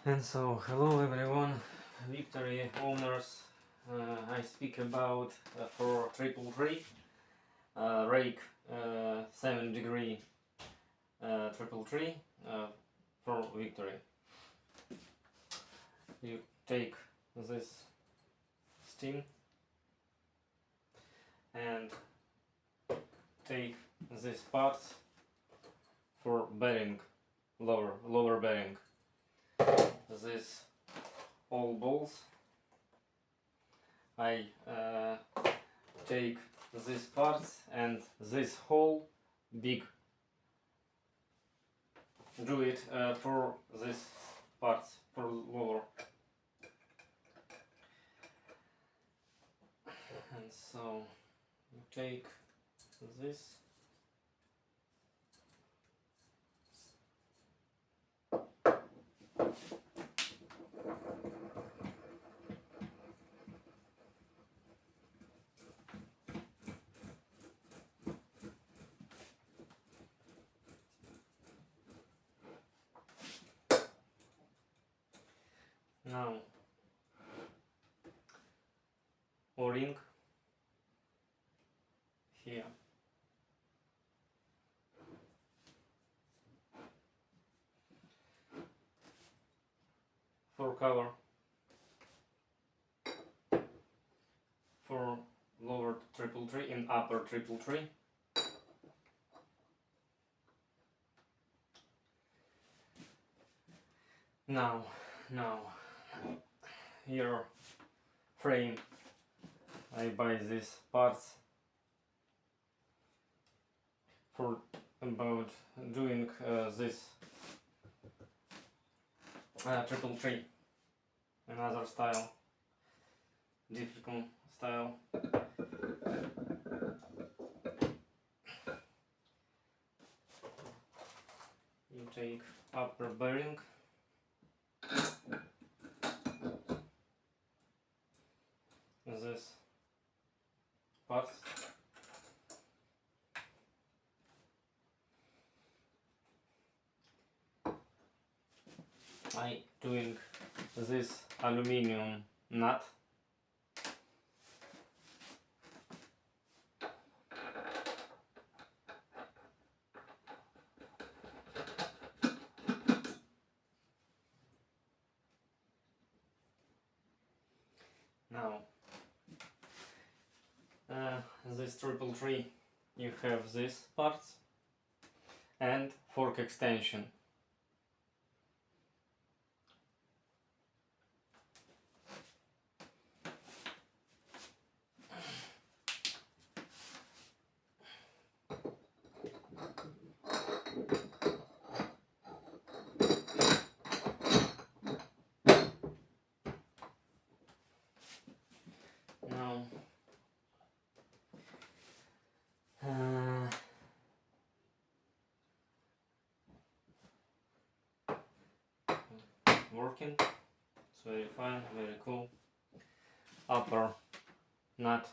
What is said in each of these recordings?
And so, hello everyone, victory owners. I speak about for 333 rake 7 degree 333 for victory. You take this steam and take these parts for bearing, lower bearing. This all balls. I take these parts and this whole big do it for these parts for lower. And so you take this. Now o-ring here. For cover for lower 333 and upper 333. Now here frame, I buy these parts for about doing this 333, another style, difficult style. You take upper bearing, this parts, I doing this aluminium nut. Now this 333, you have these parts and fork extension. Now working, it's very fine, very cool. Upper nut.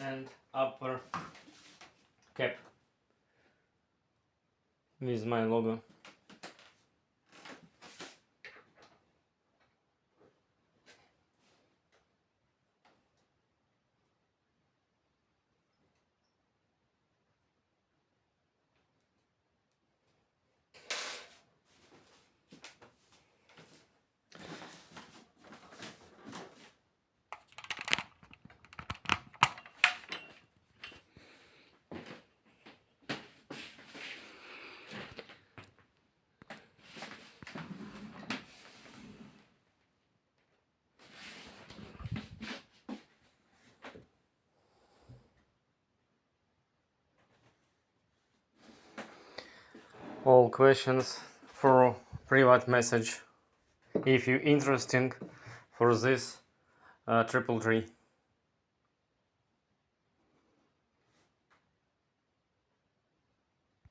And upper cap with my logo. all questions for private message if you interesting for this triple tree.